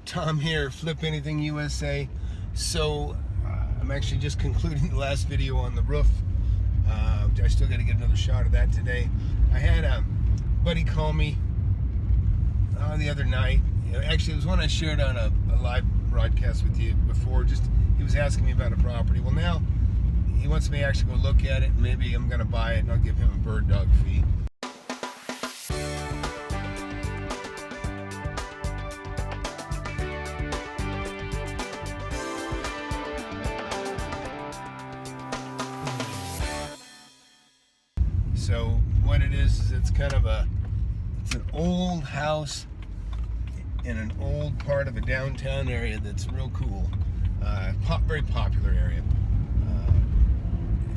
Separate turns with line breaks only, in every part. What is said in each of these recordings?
Tom here, Flip Anything USA. So I'm actually just concluding the last video on the roof. I still got to get another shot of that today. I had a buddy call me the other night. Actually, it was one I shared on a live broadcast with you before. He was asking me about a property. Well, now he wants me to actually go look at it. Maybe I'm going to buy it and I'll give him a bird dog fee. So what it is it's kind of it's an old house in an old part of a downtown area that's real cool. Very popular area.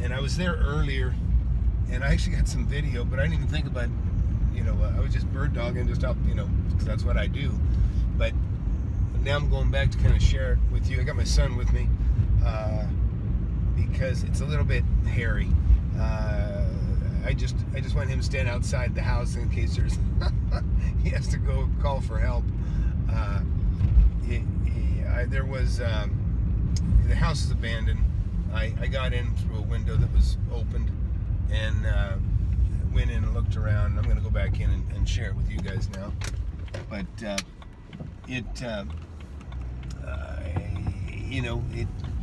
And I was there earlier and I actually got some video, but I didn't even think about, I was just bird dogging just up, because that's what I do. But now I'm going back to kind of share it with you. I got my son with me because it's a little bit hairy. I just want him to stand outside the house in case he has to go call for help. The house is abandoned. I got in through a window that was opened and went in and looked around. I'm going to go back in and share it with you guys now. But it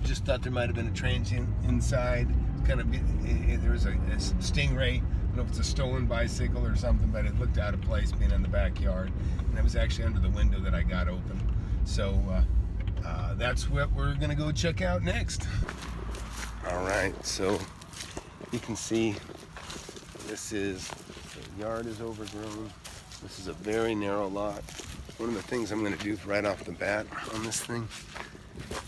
just thought there might have been a transient inside. There was a Stingray. I don't know if it's a stolen bicycle or something, but it looked out of place being in the backyard, and it was actually under the window that I got open. So that's what we're gonna go check out next. All right, so you can see the yard is overgrown. This is a very narrow lot. One of the things I'm gonna do right off the bat on this thing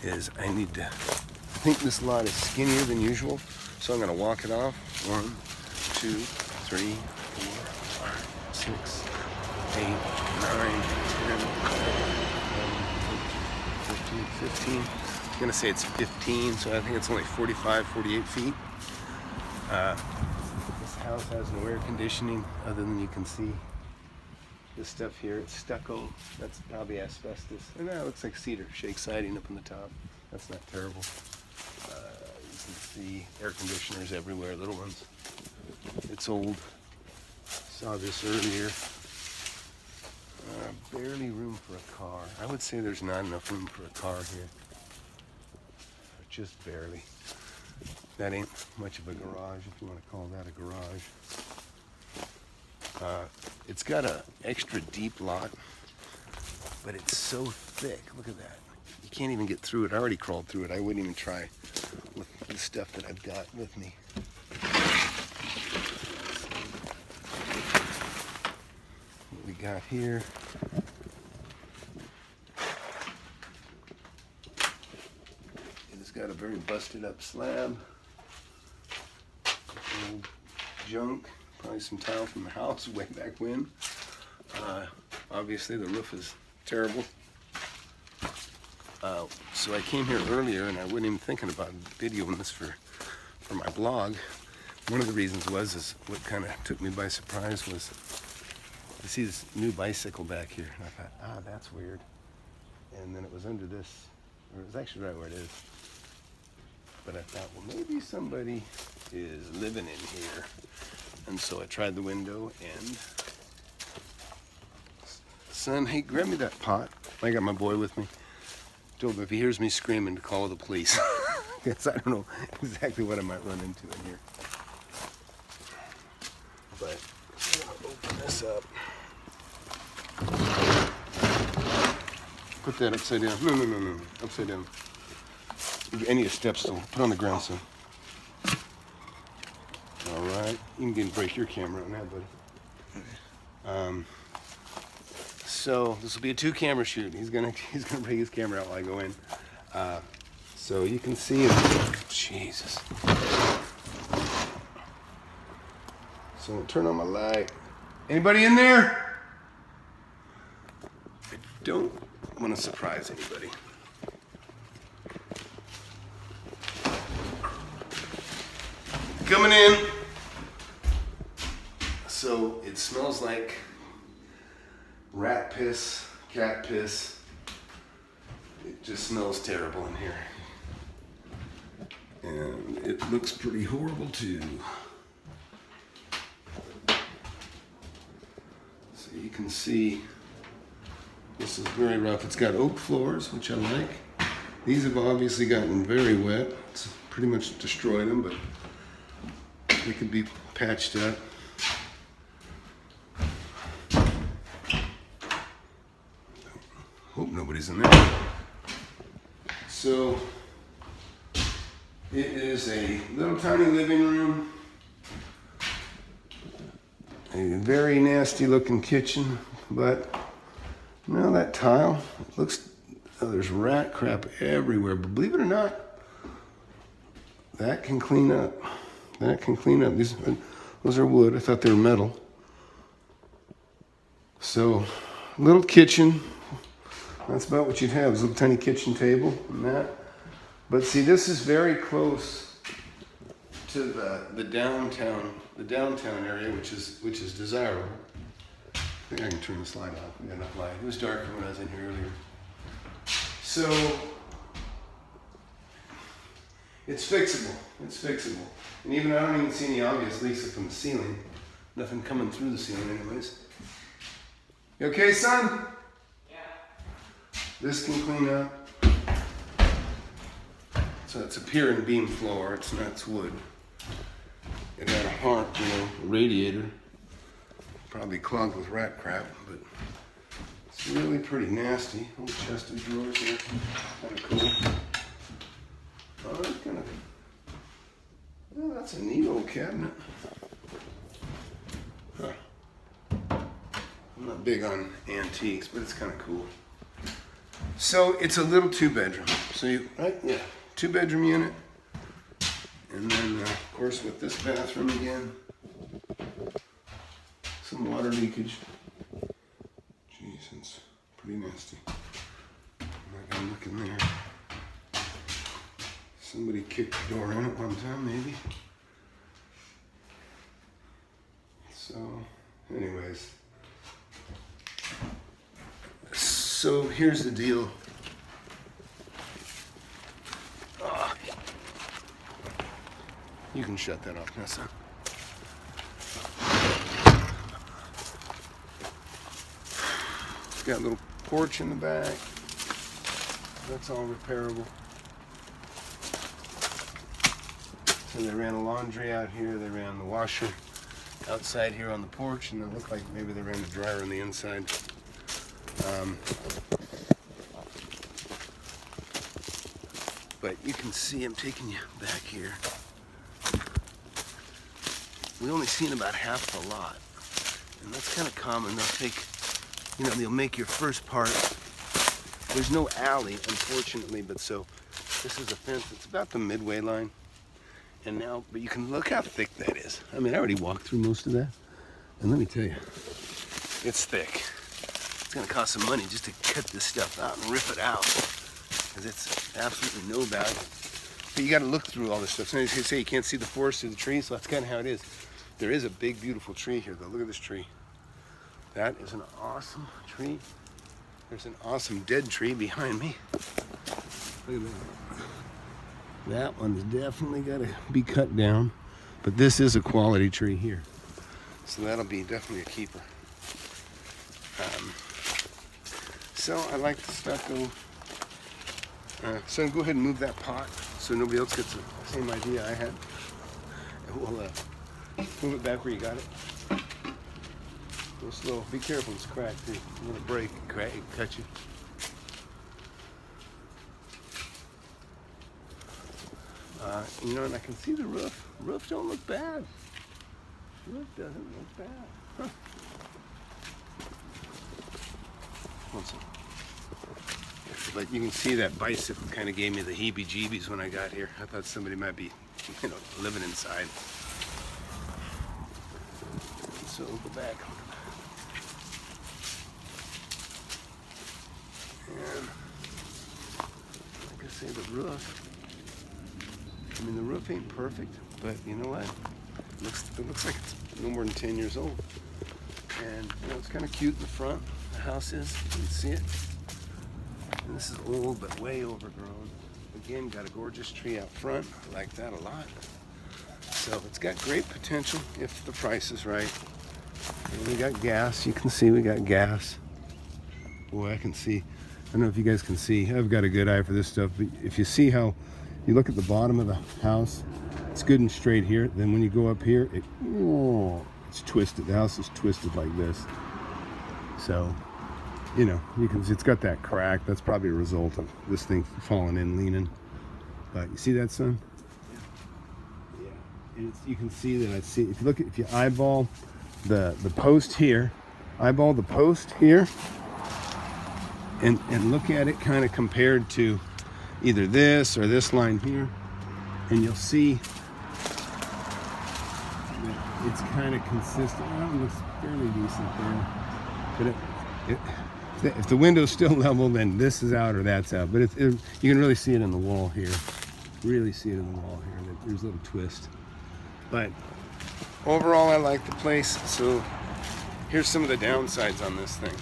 is I think this lot is skinnier than usual. So I'm going to walk it off. 1, 2, 3, 4, 5, 6, 8, 9, 10, 11, 12, 13, 15. I'm going to say it's 15, so I think it's only 45, 48 feet. This house has no air conditioning other than you can see this stuff here. It's stucco. That's probably asbestos. And that looks like cedar shake siding up on the top. That's not terrible. You can see air conditioners everywhere, little ones. It's old. Saw this earlier. Barely room for a car. I would say there's not enough room for a car here. Just barely. That ain't much of a garage, if you want to call that a garage. It's got an extra deep lot, but it's so thick. Look at that. You can't even get through it. I already crawled through it. I wouldn't even try with the stuff that I've got with me. What we got here. It's got a very busted up slab. Old junk. Probably some tile from the house way back when. Obviously the roof is terrible. So I came here earlier and I wasn't even thinking about videoing this for my blog. One of the reasons is what kind of took me by surprise was I see this new bicycle back here and I thought, that's weird. And then it was under this, or it was actually right where it is. But I thought, well, maybe somebody is living in here. And so I tried the window and, son, hey, grab me that pot. I got my boy with me. Told him if he hears me screaming to call the police. Because I don't know exactly what I might run into in here. But I'm gonna open this up. Put that upside down. No. Upside down. I need a step stool. Put on the ground, son. All right. You can break your camera on that, buddy. So this will be a 2-camera shoot. He's gonna bring his camera out while I go in. So you can see it. Jesus. So I'll turn on my light. Anybody in there? I don't want to surprise anybody. Coming in. So it smells like rat piss, cat piss, It just smells terrible in here. And it looks pretty horrible too. So you can see this is very rough. It's got oak floors, which I like. These have obviously gotten very wet. It's pretty much destroyed them, but they could be patched up. Hope nobody's in there. So it is a little tiny living room, a very nasty looking kitchen, but no, that tile, it looks, oh, there's rat crap everywhere, but believe it or not, that can clean up. That can clean up. Those are wood. I thought they were metal. So, little kitchen. That's about what you'd have, is a little tiny kitchen table and that. But see, this is very close to the downtown area, which is desirable. I think I can turn this light off. We got enough light. It was darker when I was in here earlier. So it's fixable. It's fixable. And even I don't even see any obvious leaks from the ceiling. Nothing coming through the ceiling, anyways. You okay, son? This can clean up. So it's a pier and beam floor. It's not, it's wood. It had a heart, a radiator. Probably clogged with rat crap, but it's really pretty nasty. Little chest of drawers here. Kind of cool. Oh, that's kind of, oh, that's a neat old cabinet. Huh. I'm not big on antiques, but it's kind of cool. So it's a little 2-bedroom. So you, right? Yeah, 2-bedroom unit. And then, of course, with this bathroom again, some water leakage. Jeez, it's pretty nasty. I'm not gonna look in there. Somebody kicked the door in at one time, maybe. So, anyways. So here's the deal. Oh. You can shut that off now, son. It's got a little porch in the back. That's all repairable. So they ran a laundry out here. They ran the washer outside here on the porch, and it looked like maybe they ran the dryer on the inside. But you can see, I'm taking you back here. We only seen about half the lot, and that's kind of common. They'll take, they'll make your first part. There's no alley, unfortunately, but so this is a fence. It's about the midway line, and now, but you can look how thick that is. I mean, I already walked through most of that, and let me tell you, it's thick. It's gonna cost some money just to cut this stuff out and rip it out, because it's absolutely no value. But you gotta look through all this stuff. Sometimes you say you can't see the forest through the trees, so that's kind of how it is. There is a big, beautiful tree here, though. Look at this tree. That is an awesome tree. There's an awesome dead tree behind me. Look at that. That one's definitely gotta be cut down, but this is a quality tree here. So that'll be definitely a keeper. So I like the stucco. So go ahead and move that pot so nobody else gets the same idea I had. And we'll move it back where you got it. Go slow. Be careful, it's cracked too. I'm gonna break, crack, cut you. And I can see the roof. Roof don't look bad. Roof doesn't look bad. Huh. One second. But you can see that bicycle kind of gave me the heebie-jeebies when I got here. I thought somebody might be, living inside. So we'll go back. And like I say, the roof. I mean, the roof ain't perfect, but you know what? It looks like it's no more than 10 years old. And it's kind of cute in the front. The house is. You can see it. And this is old but way overgrown. Again, got a gorgeous tree out front. I like that a lot. So it's got great potential if the price is right. And we got gas. You can see we got gas. Boy, I can see. I don't know if you guys can see. I've got a good eye for this stuff. But if you see how you look at the bottom of the house, it's good and straight here. Then when you go up here, it's twisted. The house is twisted like this. So, you know, you can see it's got that crack. That's probably a result of this thing falling in, leaning. But you see that, son? Yeah. And you can see that. If you look at, if you eyeball the post here, eyeball the post here, and look at it kind of compared to either this or this line here, and you'll see that it's kind of consistent. Well, it looks fairly decent there, but if the window's still level, then this is out or that's out. But you can really see it in the wall here. Really see it in the wall here. That there's a little twist. But overall, I like the place. So here's some of the downsides on this thing.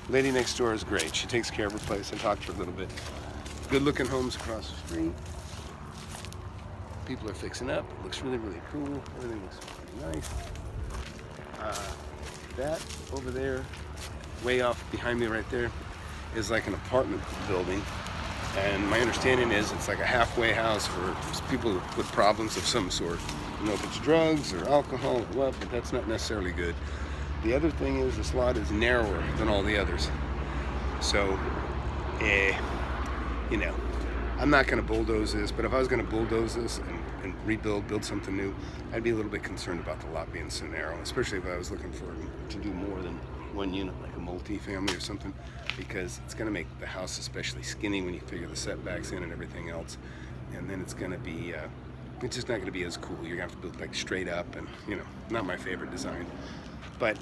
Lady next door is great. She takes care of her place. I talked to her a little bit. Good looking homes across the street. People are fixing up. It looks really, really cool. Everything looks pretty nice. That over there, way off behind me right there, is like an apartment building. And my understanding is it's like a halfway house for people with problems of some sort. You know, if it's drugs or alcohol or what, but that's not necessarily good. The other thing is this lot is narrower than all the others. So, you know, I'm not going to bulldoze this, but if I was going to bulldoze this and build something new, I'd be a little bit concerned about the lot being so narrow, especially if I was looking to do more than one unit, like a multi-family or something, because it's going to make the house especially skinny when you figure the setbacks in and everything else, and then it's going to be, it's just not going to be as cool. You're going to have to build like straight up, and you know, not my favorite design. But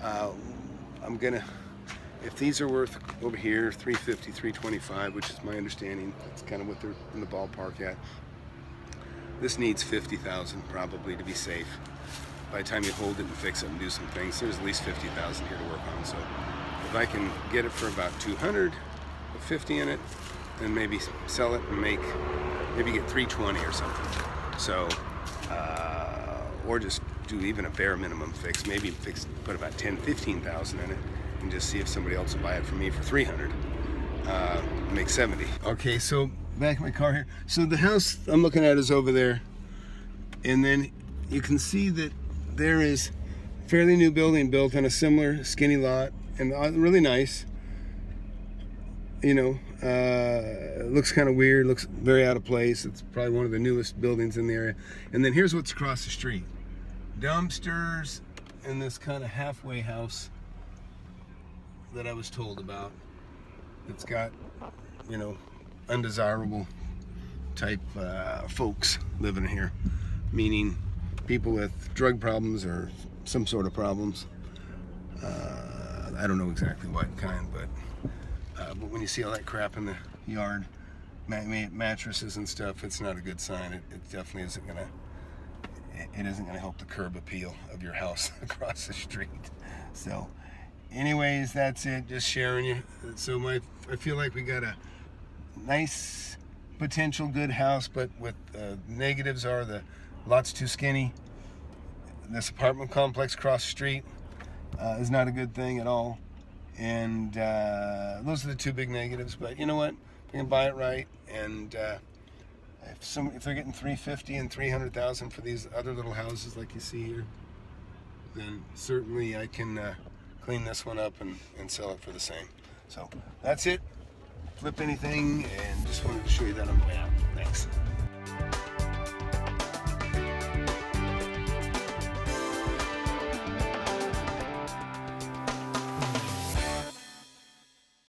I'm gonna, if these are worth over here $350, $325, which is my understanding, that's kind of what they're in the ballpark at. This needs $50,000 probably to be safe. By the time you hold it and fix it and do some things, there's at least $50,000 here to work on. So if I can get it for about 200, put 50 in it, then maybe sell it and maybe get 320 or something. So, or just do even a bare minimum fix, maybe put about 10, 15,000 in it, and just see if somebody else will buy it from me for 300. Make 70. Okay, so back in my car here. So the house I'm looking at is over there, and then you can see that there is a fairly new building built on a similar skinny lot, and really nice. You know, it looks kind of weird, looks very out of place. It's probably one of the newest buildings in the area. And then here's what's across the street. Dumpsters in this kind of halfway house that I was told about. It's got, you know, undesirable type folks living here, meaning people with drug problems or some sort of problems. I don't know exactly what kind, but when you see all that crap in the yard, mattresses and stuff, it's not a good sign. It definitely isn't gonna. It isn't gonna help the curb appeal of your house across the street. So, anyways, that's it. Just sharing you. So I feel like we got a nice potential good house, but with negatives are the lot's too skinny. This apartment complex across the street is not a good thing at all. And those are the two big negatives. But you know what? We can buy it right, and if they're getting $350,000 and $300,000 for these other little houses like you see here, then certainly I can clean this one up and sell it for the same. So that's it. Flip anything, and just wanted to show you that on the way out. Thanks.